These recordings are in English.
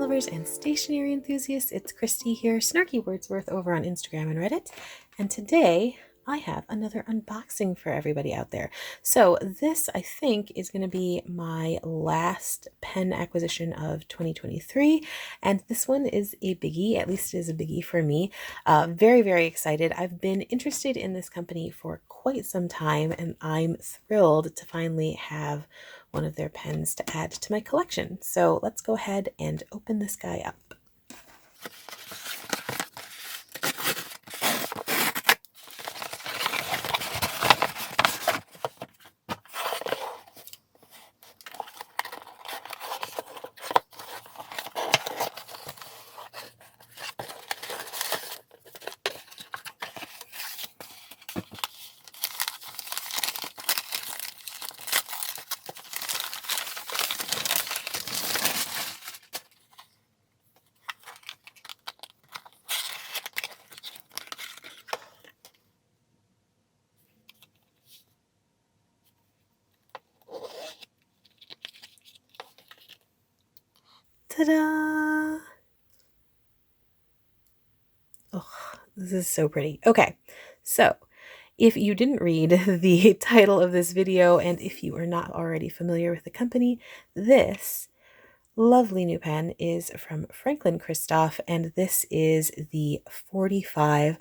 lovers and stationery enthusiasts, it's Christy here, Snarky Wordsworth over on Instagram and Reddit, and today I have another unboxing for everybody out there. So this, I think, is going to be my last pen acquisition of 2023, and this one is a biggie, at least it is a biggie for me. Very, very excited. I've been interested in this company for quite some time, and I'm thrilled to finally have one of their pens to add to my collection. So let's go ahead and open this guy up. Ta-da! Oh, this is so pretty. Okay, so if you didn't read the title of this video, and if you are not already familiar with the company, this lovely new pen is from Franklin Christoph, and this is the 45.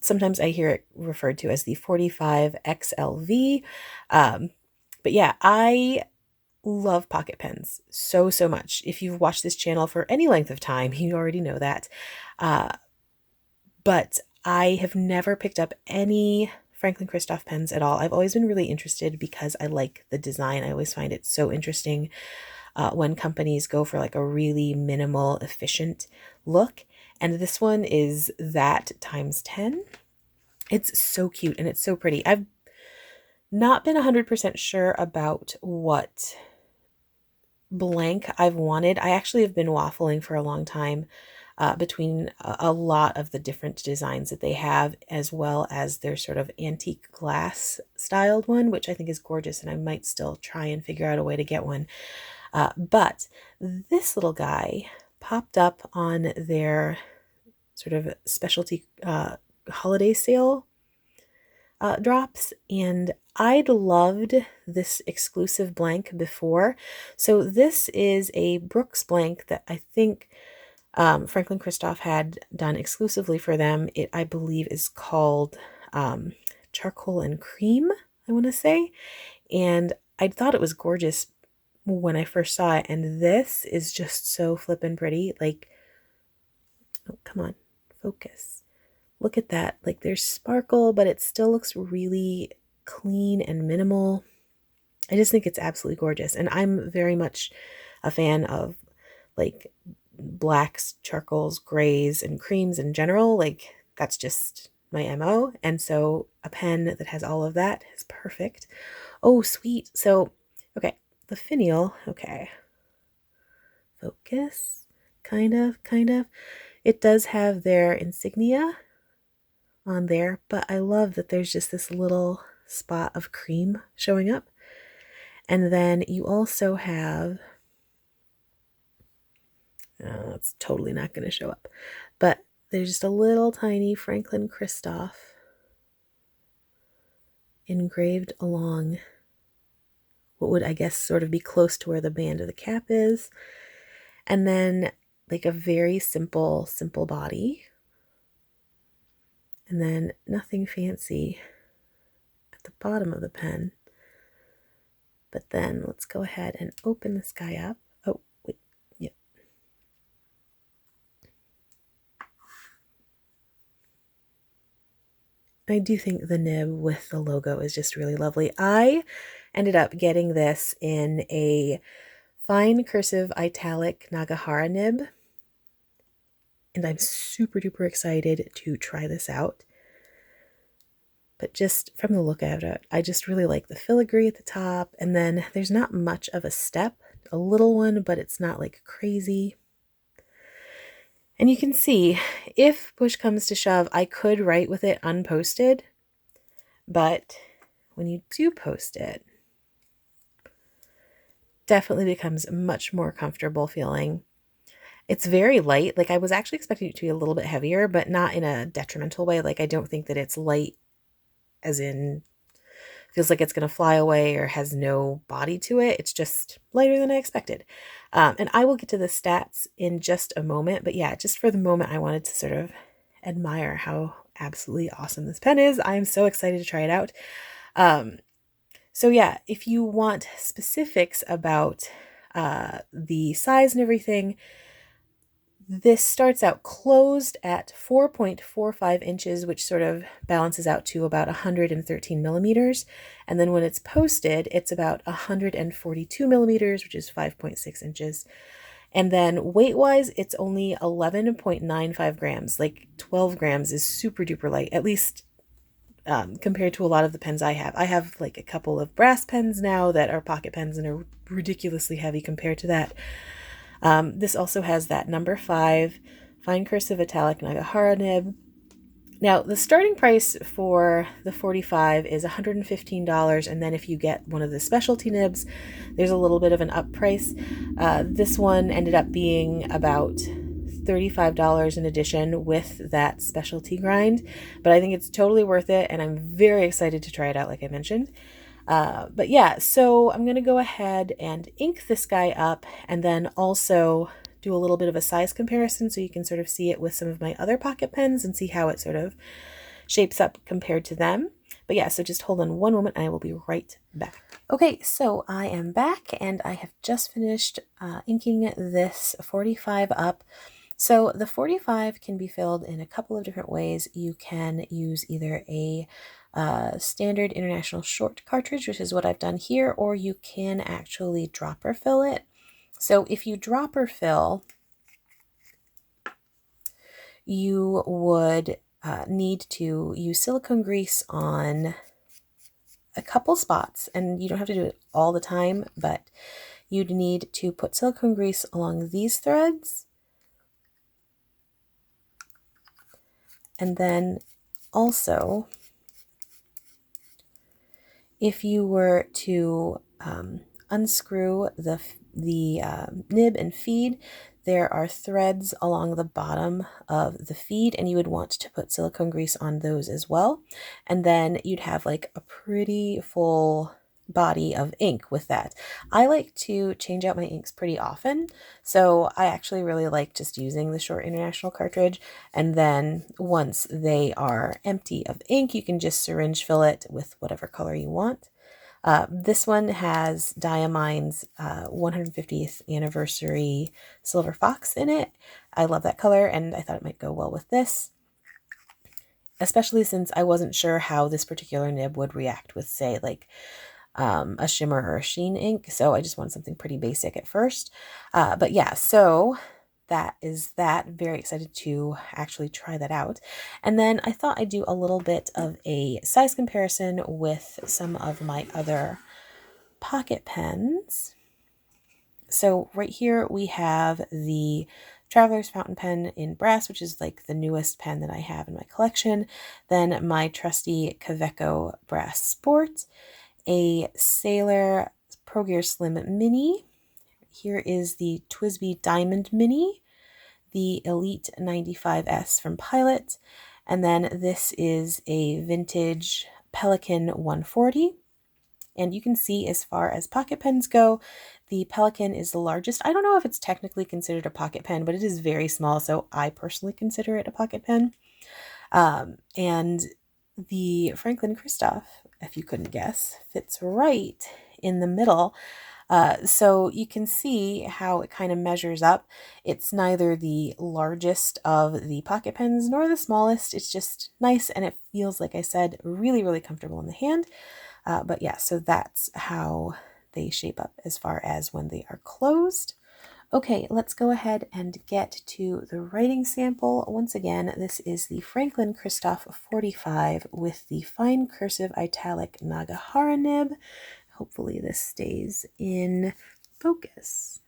Sometimes I hear it referred to as the 45 XLV. But yeah, I love pocket pens so much. If you've watched this channel for any length of time, you already know that. But I have never picked up any Franklin Christoph pens at all. I've always been really interested because I like the design. I always find it so interesting when companies go for like a really minimal, efficient look. And this one is that times 10. It's so cute and it's so pretty. I've not been 100% sure about what blank I've wanted. I actually have been waffling for a long time between a lot of the different designs that they have, as well as their sort of antique glass styled one, which I think is gorgeous, and I might still try and figure out a way to get one. But this little guy popped up on their sort of specialty holiday sale drops, and I'd loved this exclusive blank before. So this is a Brooks blank that I think Franklin Christoph had done exclusively for them. It, I believe, is called Charcoal Creme, I want to say. And I thought it was gorgeous when I first saw it. And this is just so flippin' pretty. Like, oh, come on, focus. Look at that. Like, there's sparkle, but it still looks really clean and minimal. I just think it's absolutely gorgeous. And I'm very much a fan of like blacks, charcoals, grays, and creams in general. Like, that's just my MO. And so a pen that has all of that is perfect. Oh, sweet. So, okay, the finial. Okay. Focus. Kind of. It does have their insignia on there, but I love that there's just this little spot of cream showing up. And then you also have, it's totally not going to show up, but there's just a little tiny Franklin Christoph engraved along what would, I guess, sort of be close to where the band of the cap is. And then like a very simple body. And then nothing fancy at the bottom of the pen. But then let's go ahead and open this guy up. Oh, wait, yep. I do think the nib with the logo is just really lovely. I ended up getting this in a fine cursive italic Nagahara nib. And I'm super duper excited to try this out. But just from the look of it, I just really like the filigree at the top. And then there's not much of a step, a little one, but it's not like crazy. And you can see, if push comes to shove, I could write with it unposted. But when you do post it, definitely becomes much more comfortable feeling. It's very light. Like I was actually expecting it to be a little bit heavier, but not in a detrimental way. Like I don't think that it's light as in feels like it's going to fly away or has no body to it. It's just lighter than I expected. And I will get to the stats in just a moment. But yeah, just for the moment, I wanted to sort of admire how absolutely awesome this pen is. I am so excited to try it out. So yeah, if you want specifics about the size and everything, this starts out closed at 4.45 inches, which sort of balances out to about 113 millimeters. And then when it's posted, it's about 142 millimeters, which is 5.6 inches. And then weight-wise, it's only 11.95 grams. Like 12 grams is super duper light, at least compared to a lot of the pens I have. I have like a couple of brass pens now that are pocket pens and are ridiculously heavy compared to that. This also has that number 5 fine cursive italic Nagahara nib. Now, the starting price for the 45 is $115, and then if you get one of the specialty nibs, there's a little bit of an up price. This one ended up being about $35 in addition with that specialty grind, but I think it's totally worth it, and I'm very excited to try it out, like I mentioned. But yeah, so I'm going to go ahead and ink this guy up and then also do a little bit of a size comparison so you can sort of see it with some of my other pocket pens and see how it sort of shapes up compared to them. But yeah, so just hold on one moment and I will be right back. Okay, so I am back and I have just finished inking this 45 up. So the 45 can be filled in a couple of different ways. You can use either a standard international short cartridge, which is what I've done here, or you can actually dropper fill it. So if you dropper fill, you would need to use silicone grease on a couple spots, and you don't have to do it all the time, but you'd need to put silicone grease along these threads, and then also if you were to unscrew the nib and feed, there are threads along the bottom of the feed, and you would want to put silicone grease on those as well. And then you'd have like a pretty full body of ink with that. I like to change out my inks pretty often, so I actually really like just using the short international cartridge, and then once they are empty of ink, you can just syringe fill it with whatever color you want. This one has Diamine's 150th anniversary Silver Fox in it. I love that color, and I thought it might go well with this, especially since I wasn't sure how this particular nib would react with, say, like a shimmer or a sheen ink, so I just wanted something pretty basic at first. But yeah, so that is that. Very excited to actually try that out. And then I thought I'd do a little bit of a size comparison with some of my other pocket pens. So right here we have the Traveler's Fountain Pen in brass, which is like the newest pen that I have in my collection. Then my trusty Kaweco Brass Sport, a Sailor Pro Gear Slim Mini. Here is the TWSBI Diamond Mini, the Elite 95S from Pilot, and then this is a vintage Pelikan 140. And you can see as far as pocket pens go, the Pelikan is the largest. I don't know if it's technically considered a pocket pen, but it is very small, so I personally consider it a pocket pen. And the Franklin Christoph, if you couldn't guess, fits right in the middle. So you can see how it kind of measures up. It's neither the largest of the pocket pens nor the smallest. It's just nice, and it feels, like I said, really, really comfortable in the hand. But yeah, so that's how they shape up as far as when they are closed. Okay, let's go ahead and get to the writing sample. Once again, this is the Franklin Christoph 45 with the fine cursive italic Nagahara nib. Hopefully this stays in focus.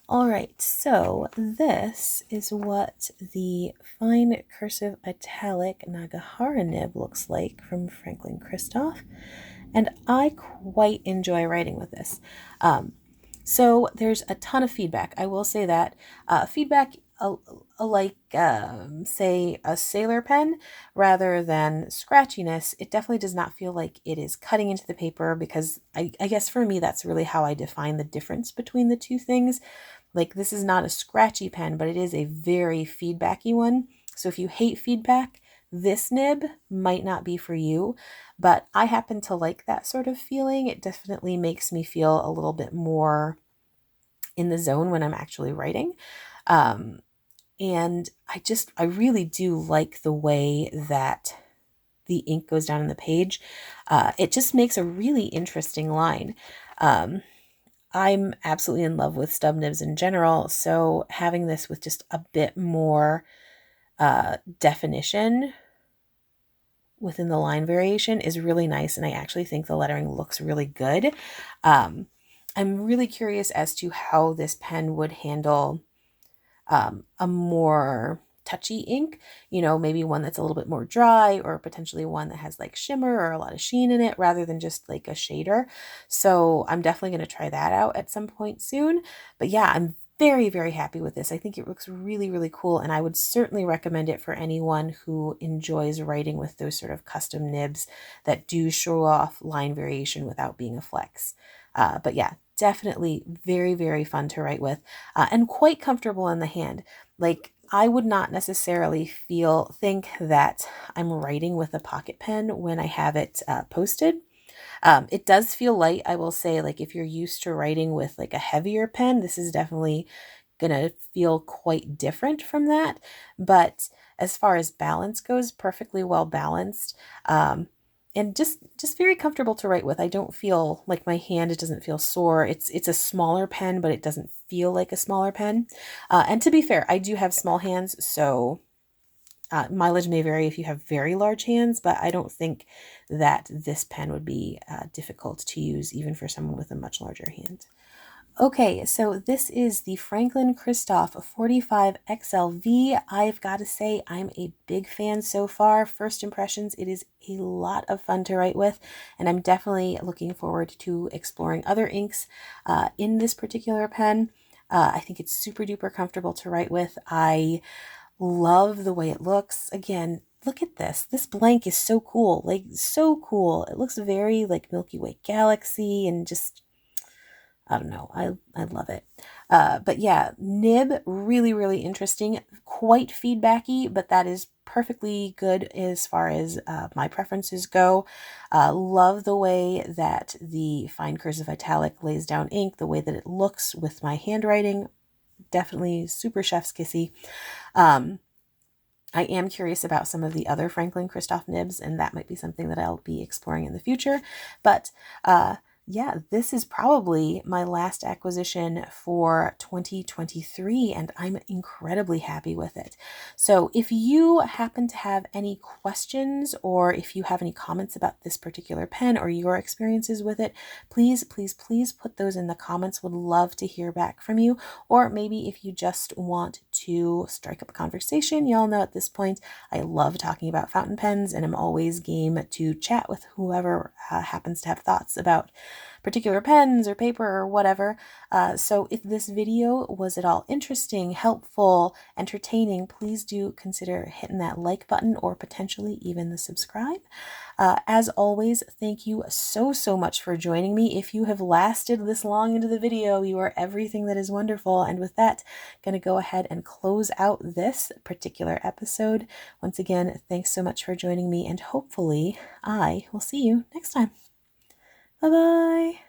All right, so this is what the fine cursive italic Nagahara nib looks like from Franklin Christoph, and I quite enjoy writing with this. So there's a ton of feedback. I will say that feedback like say a sailor pen rather than scratchiness, it definitely does not feel like it is cutting into the paper, because I guess for me that's really how I define the difference between the two things. Like, this is not a scratchy pen, but it is a very feedbacky one. So if you hate feedback, this nib might not be for you, but I happen to like that sort of feeling. It definitely makes me feel a little bit more in the zone when I'm actually writing. Um, and I really do like the way that the ink goes down in the page. It just makes a really interesting line. I'm absolutely in love with stub nibs in general, so having this with just a bit more definition within the line variation is really nice, and I actually think the lettering looks really good. I'm really curious as to how this pen would handle a more touchy ink, maybe one that's a little bit more dry, or potentially one that has like shimmer or a lot of sheen in it rather than just like a shader. So I'm definitely going to try that out at some point soon. But yeah, I'm very, very happy with this. I think it looks really, really cool, and I would certainly recommend it for anyone who enjoys writing with those sort of custom nibs that do show off line variation without being a flex. But yeah, definitely very, very fun to write with, and quite comfortable in the hand. Like, I would not necessarily think that I'm writing with a pocket pen when I have it posted. It does feel light, I will say. Like, if you're used to writing with like a heavier pen, this is definitely gonna feel quite different from that. But as far as balance goes, perfectly well balanced. And just very comfortable to write with. I don't feel like my hand, it doesn't feel sore. It's a smaller pen, but it doesn't feel like a smaller pen. And to be fair, I do have small hands, so mileage may vary if you have very large hands, but I don't think that this pen would be difficult to use even for someone with a much larger hand. Okay, so this is the Franklin Christoph 45 XLV. I've got to say, I'm a big fan so far. First impressions, it is a lot of fun to write with, and I'm definitely looking forward to exploring other inks in this particular pen. I think it's super duper comfortable to write with. I love the way it looks. Again, look at this. This blank is so cool, like so cool. It looks very like Milky Way galaxy, and just, I don't know. I love it. But yeah, nib, really, really interesting. Quite feedbacky, but that is perfectly good as far as my preferences go. Love the way that the fine cursive italic lays down ink, the way that it looks with my handwriting. Definitely super chef's kissy. I am curious about some of the other Franklin Christoph nibs, and that might be something that I'll be exploring in the future. But yeah, this is probably my last acquisition for 2023, and I'm incredibly happy with it. So if you happen to have any questions, or if you have any comments about this particular pen or your experiences with it, please, please, please put those in the comments. Would love to hear back from you. Or maybe if you just want to strike up a conversation, y'all know at this point I love talking about fountain pens, and I'm always game to chat with whoever happens to have thoughts about particular pens or paper or whatever. So if this video was at all interesting, helpful, entertaining, please do consider hitting that like button, or potentially even the subscribe. As always, thank you so, so much for joining me. If you have lasted this long into the video, you are everything that is wonderful. And with that, I'm going to go ahead and close out this particular episode. Once again, thanks so much for joining me, and hopefully I will see you next time. Bye-bye.